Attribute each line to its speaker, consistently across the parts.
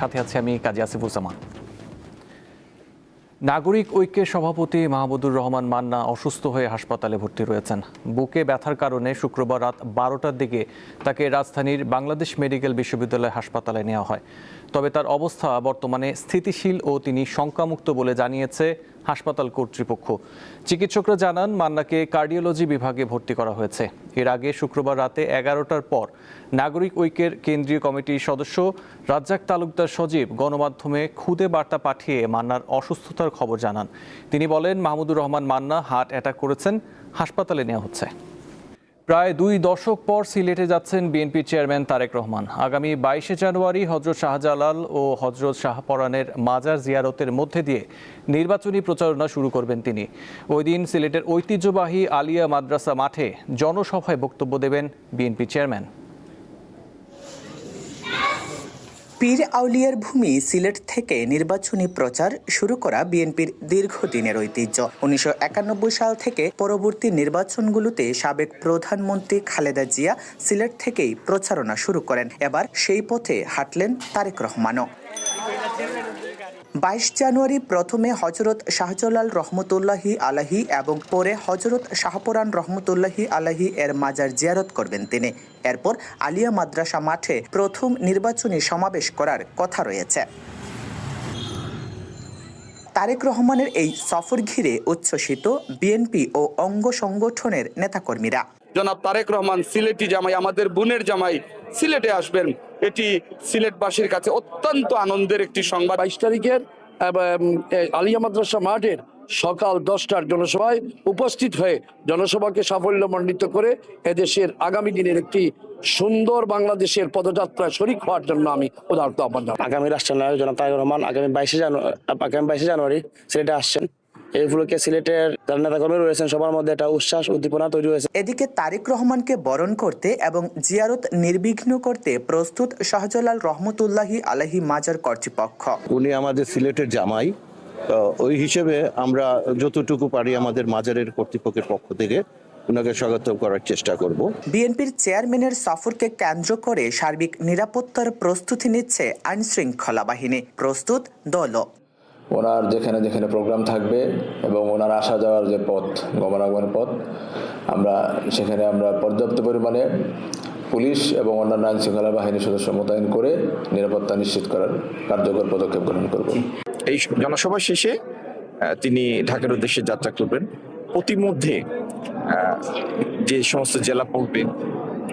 Speaker 1: সাথে আছি আমি কাজী আসিফুজ্জামান। নাগরিক ঐক্যের সভাপতি মাহমুদুর রহমান মান্না অসুস্থ হয়ে হাসপাতালে ভর্তি রয়েছেন। বুকে ব্যথার কারণে শুক্রবার রাত 12টার দিকে তাকে রাজধানীর বাংলাদেশ মেডিকেল বিশ্ববিদ্যালয় হাসপাতালে নেওয়া হয়। তবে তার অবস্থা বর্তমানে স্থিতিশীল ও তিনি শঙ্কামুক্ত বলে জানিয়েছে হাসপাতাল কর্তৃপক্ষ। চিকিৎসকরা জানান মান্নাকে কার্ডিওলজি বিভাগে ভর্তি করা হয়েছে। এর আগে শুক্রবার রাতে 11টার পর নাগরিক ঐক্যের কেন্দ্রীয় কমিটির সদস্য রাজ্জাক তালুকদার সজীব গণমাধ্যমে খুদে বার্তা পাঠিয়ে মান্নার অসুস্থতার খবর জানান। তিনি বলেন, মাহমুদুর রহমান মান্না হার্ট অ্যাটাক করেছেন, হাসপাতালে নেওয়া হচ্ছে। প্রায় 2 দশক পর সিলেটে যাচ্ছেন বিএনপি চেয়ারম্যান তারেক রহমান। আগামী 22শে জানুয়ারি হযরত শাহজালাল ও হযরত শাহপরানের মাজার জিয়ারতের মধ্যে দিয়ে নির্বাচনী প্রচারণা শুরু করবেন তিনি। ওই দিন সিলেটের ঐতিহ্যবাহী আলিয়া মাদ্রাসা মাঠে জনসভায় বক্তব্য দেবেন বিএনপি চেয়ারম্যান।
Speaker 2: পীর আউলিয়ার ভূমি সিলেট থেকে নির্বাচনী প্রচার শুরু করা বিএনপির দীর্ঘদিনের ঐতিহ্য। 1991 সাল থেকে পরবর্তী নির্বাচনগুলোতে সাবেক প্রধানমন্ত্রী খালেদা জিয়া সিলেট থেকেই প্রচারণা শুরু করেন। এবার সেই পথে হাঁটলেন তারেক রহমানও। 22 জানুয়ারি প্রথমে হযরত শাহজালাল রহমতুল্লাহি আলাহি এবং পরে হযরত শাহপরান রহমতুল্লাহি আলাহি এর মাজার জিয়ারত করবেন তিনি। এরপর আলিয়া মাদ্রাসা মাঠে প্রথম নির্বাচনী সমাবেশ করার কথা রয়েছে। তারেক রহমানের এই সফর ঘিরে উচ্ছ্বসিত বিএনপি ও অঙ্গ সংগঠনের নেতাকর্মীরা।
Speaker 3: জনাব তারেক রহমান সিলেটি জামাই, আমাদের বোনের জামাই সিলেটে আসবেন, এটি সিলেটবাসীর কাছে অত্যন্ত আনন্দের একটি সংবাদ।
Speaker 4: 22 তারিখের আলিয়া মাদ্রাসা মাঠের সকাল 10টার জনসভায় উপস্থিত হয়ে জনসভাকে সাফল্যমণ্ডিত করে এদেশের আগামী দিনের একটি সুন্দর বাংলাদেশের পদযাত্রায় শরিক হওয়ার জন্য আমি উদারত আহ্বান জানাই।
Speaker 5: আগামী রাষ্ট্রনায়ক জনাব তারেক রহমান আগামী 22শে জানুয়ারি সিলেটে আসছেন। এই উপলক্ষে সিলেটের যারা নেতাকর্মী রয়েছেন সবার মধ্যে একটা উচ্ছ্বাস উদ্দীপনা তৈরি হয়েছে।
Speaker 2: এদিকে তারেক রহমানকে বরণ করতে এবং জিয়ারত নির্বিঘ্ন করতে প্রস্তুত শাহজালাল রহমতুল্লাহি আলাহি মাজার কর্তৃপক্ষ।
Speaker 6: উনি আমাদের সিলেটের জামাই, ওই হিসেবে আমরা যতটুকু পারি আমাদের মাজারের কর্তৃপক্ষের পক্ষ থেকে ওনাকে স্বাগত করার চেষ্টা করব।
Speaker 2: বিএনপির চেয়ারম্যানের সফরকে কেন্দ্র করে সার্বিক নিরাপত্তার প্রস্তুতি নিচ্ছে আইন শৃঙ্খলা বাহিনী। প্রস্তুত দলও।
Speaker 7: ওনার যেখানে যেখানে প্রোগ্রাম থাকবে এবং ওনার আসা যাওয়ার যে পথ, গমনাগমনের পথ, সেখানে আমরা পর্যাপ্ত পরিমাণে পুলিশ এবং অন্যান্য আইন শৃঙ্খলা বাহিনীর সদস্য মোতায়েন করে নিরাপত্তা নিশ্চিত করার কার্যকর পদক্ষেপ গ্রহণ করব।
Speaker 8: এই জনসভা শেষে তিনি ঢাকার উদ্দেশ্যে যাত্রা করবেন। প্রতিমধ্যে যে সমস্ত জেলা পড়বে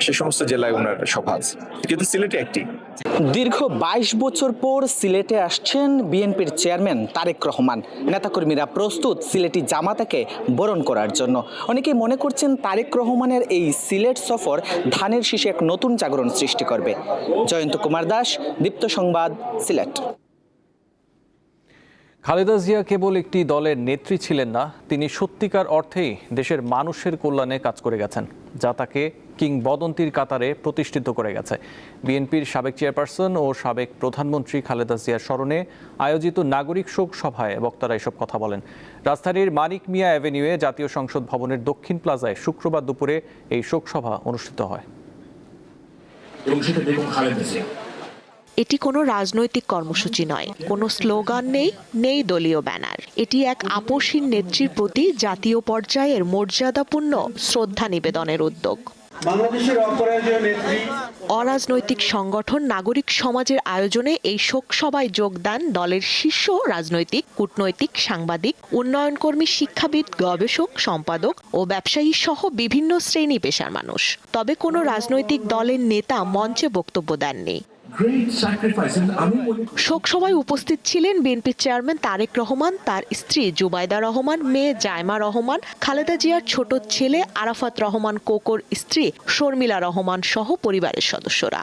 Speaker 8: সে সমস্ত জেলায় ওনার সভা আছে, কিন্তু সিলেটে একটি।
Speaker 9: দীর্ঘ 22 বছর পর সিলেটে আসছেন বিএনপির চেয়ারম্যান তারেক রহমান। নেতাকর্মীরা প্রস্তুত সিলেটি জামাতাকে বরণ করার জন্য। অনেকেই মনে করছেন তারেক রহমানের এই সিলেট সফর ধানের শীষে এক নতুন জাগরণ সৃষ্টি করবে। জয়ন্ত কুমার দাস, দীপ্ত সংবাদ, সিলেট।
Speaker 1: খালেদা জিয়া কেবল একটি দলের নেত্রী ছিলেন না, তিনি সত্যিকার অর্থেই দেশের মানুষের কল্যাণে কাজ করে গেছেন, যা তাকে কিংবদন্তির কাতারে প্রতিষ্ঠিত করে গেছে। বিএনপির সাবেক চেয়ারপারসন ও সাবেক প্রধানমন্ত্রী খালেদা জিয়ার স্মরণে আয়োজিত নাগরিক শোক সভায় বক্তারা এসব কথা বলেন। রাজধানীর মানিক মিয়া অ্যাভিনিউয়ে জাতীয় সংসদ ভবনের দক্ষিণ প্লাজায় শুক্রবার দুপুরে এই শোক সভা অনুষ্ঠিত হয়।
Speaker 10: এটি কোনো রাজনৈতিক কর্মসূচি নয়, কোনো স্লোগান নেই দলীয় ব্যানার। এটি এক আপসহীন নেত্রীর প্রতি জাতীয় পর্যায়ের মর্যাদাপূর্ণ শ্রদ্ধা নিবেদনের উদ্যোগ। অরাজনৈতিক সংগঠন নাগরিক সমাজের আয়োজনে এই শোক সভায় যোগ দেন দলের শীর্ষ রাজনৈতিক, কূটনৈতিক, সাংবাদিক, উন্নয়নকর্মী, শিক্ষাবিদ, গবেষক, সম্পাদক ও ব্যবসায়ী সহ বিভিন্ন শ্রেণী পেশার মানুষ। তবে কোনো রাজনৈতিক দলের নেতা মঞ্চে বক্তব্য দেননি। শোক সভায় উপস্থিত ছিলেন বিএনপির চেয়ারম্যান তারেক রহমান, তার স্ত্রী জুবাইদা রহমান, মেয়ে জায়মা রহমান, খালেদা জিয়ার ছোট ছেলে আরাফাত রহমান কোকোর স্ত্রী শর্মিলা রহমান সহ পরিবারের সদস্যরা।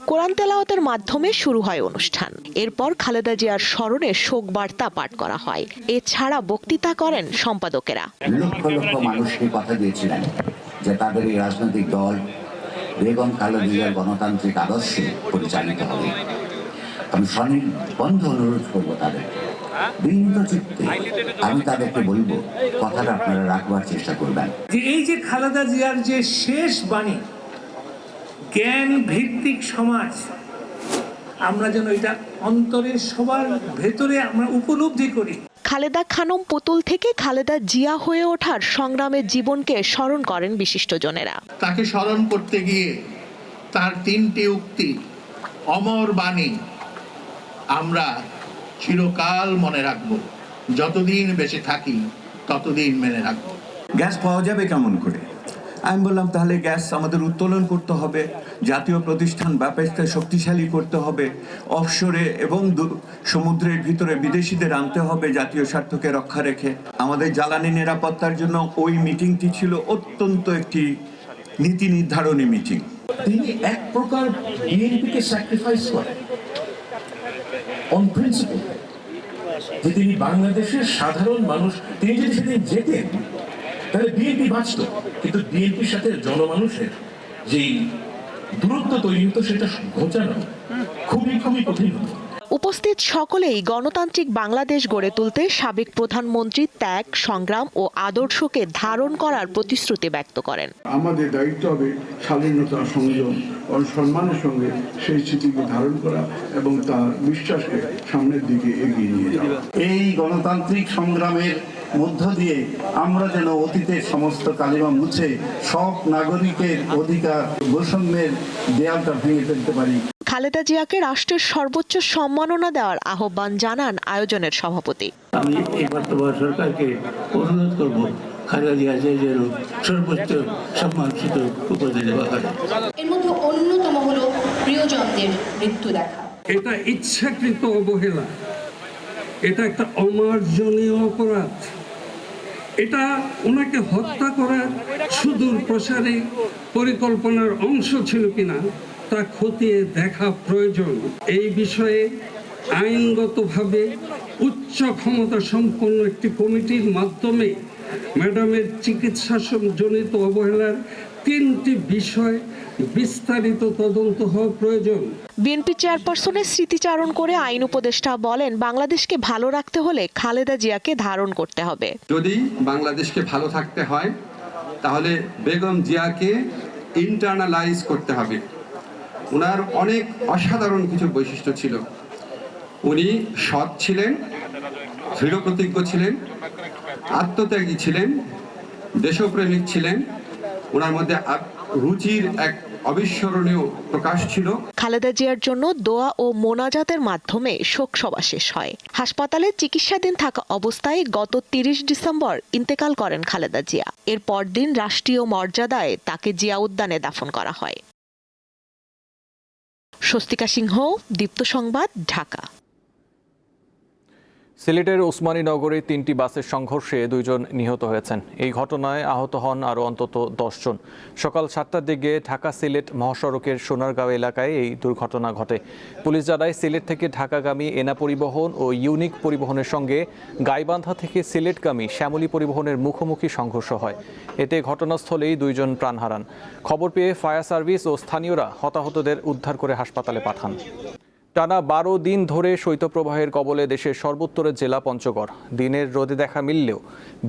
Speaker 10: কোরআন তেলাওয়াতের মাধ্যমে শুরু হয় অনুষ্ঠান। এরপর খালেদা জিয়ার স্মরণে শোক বার্তা পাঠ করা হয়। এছাড়া বক্তৃতা করেন সম্পাদকেরা।
Speaker 11: লক্ষ লক্ষ মানুষকে কথা দিয়েছিলেন যে তাদের এই রাজনৈতিক দল বেগম খালেদা জিয়ার গণতান্ত্রিক আদর্শে পরিচালিত হবে। আমি স্বনির্বন্ধ অনুরোধ করবো তাদের, বিনীত চিত্তে আমি তাদেরকে বলবো কথাটা আপনারা রাখবার চেষ্টা করবেন।
Speaker 12: এই যে খালেদা জিয়ার যে শেষ বাণী, জ্ঞান ভিত্তিক সমাজ, আমরা যেন এটা অন্তরে সবার ভেতরে আমরা উপলব্ধি করি।
Speaker 10: খালেদা খানম পুতুল থেকে খালেদা জিয়া হয়ে ওঠার সংগ্রামের জীবনকে স্মরণ করেন বিশিষ্টজনেরা।
Speaker 12: তাকে স্মরণ করতে গিয়ে তার 3টি উক্তি, অমর বাণী আমরা চিরকাল মনে রাখবো, যতদিন বেঁচে থাকি ততদিন মেনে রাখবো।
Speaker 13: গ্যাস পাওয়া যাবে কেমন করে? আমি বললাম তাহলে গ্যাস আমাদের উত্তোলন করতে হবে, জাতীয় প্রতিষ্ঠান ব্যাপারটা শক্তিশালী করতে হবে, অফশোরে এবং সমুদ্রের ভিতরে বিদেশিদের আনতে হবে জাতীয় স্বার্থকে রক্ষা রেখে। আমাদের জ্বালানি নিরাপত্তার জন্য ওই মিটিংটি ছিল অত্যন্ত একটি নীতি নির্ধারণী মিটিং।
Speaker 12: তিনি এক প্রকার বিএনপিকে স্যাক্রিফাইস করেন অন প্রিন্সিপল, যে তিনি বাংলাদেশের সাধারণ মানুষ, তিনি যদি সেদিন যেতেন তাহলে বিএনপি বাঁচত, কিন্তু বিএনপির সাথে জনমানুষের যেই দূরত্ব তৈরি হতো সেটা ঘোচানো খুবই কঠিন হতো।
Speaker 10: উপস্থিত সকলেই গণতান্ত্রিক বাংলাদেশ গড়ে তুলতে সাবেক প্রধানমন্ত্রীর ত্যাগ, সংগ্রাম ও আদর্শকে ধারণ করার প্রতিশ্রুতি ব্যক্ত করেন।
Speaker 13: আমাদের দায়িত্ব হবে স্বাধীনতা, সংযম ও সম্মানের সঙ্গে সেই স্মৃতিকে ধারণ করা এবং তার বিশ্বাসকে সামনের দিকে এগিয়ে নিয়ে যাওয়া।
Speaker 12: এই গণতান্ত্রিক সংগ্রামের মধ্য দিয়ে আমরা যেন অতীতের সমস্ত কালিমা মুছে সব নাগরিকের অধিকার বৈষম্যের দেয়ালটা ভেঙে ফেলতে পারি।
Speaker 10: খালেদা জিয়াকে রাষ্ট্রের সর্বোচ্চ সম্মাননা দেওয়ার আহ্বান জানান আয়োজনের সভাপতি।
Speaker 12: আমি এই বর্তমান সরকারকে অনুরোধ করব, খালেদা জিয়াকে যেন সর্বোচ্চ সম্মানিত উপাধি দেওয়া হয়।
Speaker 14: এর মধ্যে অন্যতম হলো প্রিয়জনদের মৃত্যু দেখা।
Speaker 12: এটা ইচ্ছাকৃত অবহেলা, এটা একটা অমার্জনীয় অপরাধ। এটা ওনাকে হত্যা করার সুদূর প্রসারী পরিকল্পনার অংশ ছিল কিনা তা খতিয়ে দেখা প্রয়োজন। এই বিষয়ে আইনগতভাবে উচ্চ ক্ষমতা সম্পন্ন একটি কমিটির মাধ্যমে ম্যাডামের চিকিৎসাজনিত অবহেলার 3টি বিষয় বিস্তারিত তদন্ত হওয়া প্রয়োজন।
Speaker 10: বিএনপি চেয়ারপারসনের স্মৃতিচারণ করে আইন উপদেষ্টা বলেন, বাংলাদেশকে ভালো রাখতে হলে খালেদা জিয়াকে ধারণ করতে হবে।
Speaker 12: যদি বাংলাদেশকে ভালো থাকতে হয় তাহলে বেগম জিয়াকে ইন্টারনালাইজ করতে হবে। ওনার অনেক অসাধারণ কিছু বৈশিষ্ট্য ছিল। উনি সৎ ছিলেন, দৃঢ়প্রতিজ্ঞ ছিলেন, আত্মত্যাগী ছিলেন, দেশপ্রেমিক ছিলেন। ওনার মধ্যে রুচির এক অবিস্মরণীয় প্রকাশ ছিল।
Speaker 10: খালেদা জিয়ার জন্য দোয়া ও মোনাজাতের মাধ্যমে শোক সভা শেষ হয়। হাসপাতালে চিকিৎসাধীন থাকা অবস্থায় গত 30 ডিসেম্বর ইন্তেকাল করেন খালেদা জিয়া। এর পরদিন রাষ্ট্রীয় মর্যাদায় তাকে জিয়া উদ্যানে দাফন করা হয়। স্বস্তিকা সিংহ, দীপ্ত সংবাদ, ঢাকা।
Speaker 1: সিলেটের ওসমানী নগরে 3টি বাসের সংঘর্ষে 2 জন নিহত হয়েছেন। এই ঘটনায় আহত হন আরও অন্তত 10 জন। সকাল 7টার দিকে ঢাকা সিলেট মহাসড়কের সোনারগাঁও এলাকায় এই দুর্ঘটনা ঘটে। পুলিশ জানায়, সিলেট থেকে ঢাকাগামী এনা পরিবহন ও ইউনিক পরিবহনের সঙ্গে গাইবান্ধা থেকে সিলেটগামী শ্যামলী পরিবহনের মুখোমুখি সংঘর্ষ হয়। এতে ঘটনাস্থলেই 2 জন প্রাণ হারান। খবর পেয়ে ফায়ার সার্ভিস ও স্থানীয়রা হতাহতদের উদ্ধার করে হাসপাতালে পাঠান। টানা 12 দিন ধরে শৈত্যপ্রবাহের কবলে দেশের সর্বোত্তরের জেলা পঞ্চগড়। দিনের রোদে দেখা মিললেও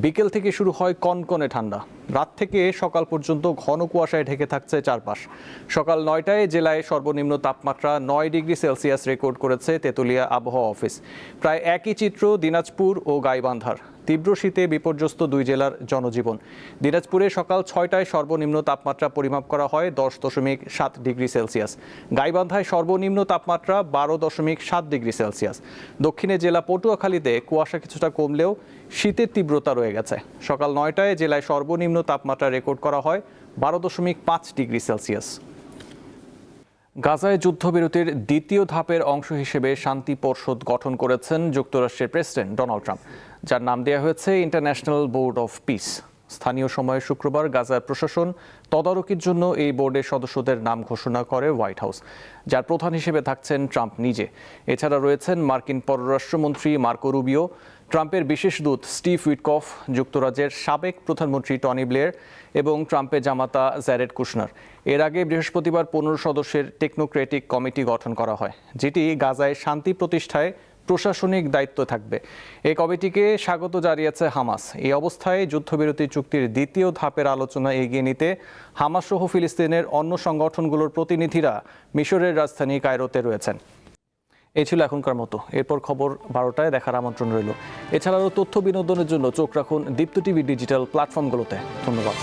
Speaker 1: বিকেল থেকে শুরু হয় কনকনে ঠান্ডা। রাত থেকে সকাল পর্যন্ত ঘন কুয়াশায় ঢেকে থাকছে চারপাশ। সকাল 9টায় জেলায় সর্বনিম্ন তাপমাত্রা 9 ডিগ্রি সেলসিয়াস রেকর্ড করেছে তেঁতুলিয়া আবহাওয়া অফিস। প্রায় একই চিত্র দিনাজপুর ও গাইবান্ধার। তীব্র শীতে বিপর্যস্ত 2 জেলার জনজীবন। দিনাজপুরে সকাল 6টায় সর্বনিম্ন তাপমাত্রা পরিমাপ করা হয় 10.7 ডিগ্রি সেলসিয়াস। গাইবান্ধায় সর্বনিম্ন তাপমাত্রা 12.7 ডিগ্রি সেলসিয়াস। দক্ষিণে জেলা পটুয়াখালীতে কুয়াশা কিছুটা কমলেও শীতের তীব্রতা রয়ে গেছে। সকাল 9টায় জেলায় সর্বনিম্ন তাপমাত্রা রেকর্ড করা হয় 12.5 ডিগ্রি সেলসিয়াস। গাজায় যুদ্ধবিরতির দ্বিতীয় ধাপের অংশ হিসেবে শান্তি পরিষদ গঠন করেছেন যুক্তরাষ্ট্রের প্রেসিডেন্ট ডোনাল্ড ট্রাম্প, যার নাম দেওয়া হয়েছে ইন্টারন্যাশনাল বোর্ড অফ পিস। স্থানীয় সময়ে শুক্রবার গাজার প্রশাসন তদারকির জন্য এই বোর্ডের সদস্যদের নাম ঘোষণা করে হোয়াইট হাউস, যার প্রধান হিসেবে থাকছেন ট্রাম্প নিজে। এছাড়া রয়েছেন মার্কিন পররাষ্ট্রমন্ত্রী মার্কো রুবিও, ট্রাম্পের বিশেষ দূত স্টিভ উইটকফ, যুক্তরাজ্যের সাবেক প্রধানমন্ত্রী টনি ব্লেয়ার এবং ট্রাম্পের জামাতা জ্যারেড কুশনার। এর আগে বৃহস্পতিবার 15 সদস্যের টেকনোক্রেটিক কমিটি গঠন করা হয়, যেটি গাজায় শান্তি প্রতিষ্ঠায় প্রশাসনিক দায়িত্ব থাকবে। এই কমিটিকে স্বাগত জানিয়েছে হামাস। এই অবস্থায় যুদ্ধবিরতি চুক্তির দ্বিতীয় ধাপের আলোচনা এগিয়ে নিতে হামাস সহ ফিলিস্তিনের অন্য সংগঠনগুলোর প্রতিনিধিরা মিশরের রাজধানী কায়রোতে রয়েছেন। এই ছিল এখনকার মতো। এরপর খবর 12টায় দেখার আমন্ত্রণ রইল। এছাড়াও তথ্য বিনোদনের জন্য চোখ রাখুন দীপ্ত টিভি ডিজিটাল প্ল্যাটফর্মগুলোতে। ধন্যবাদ।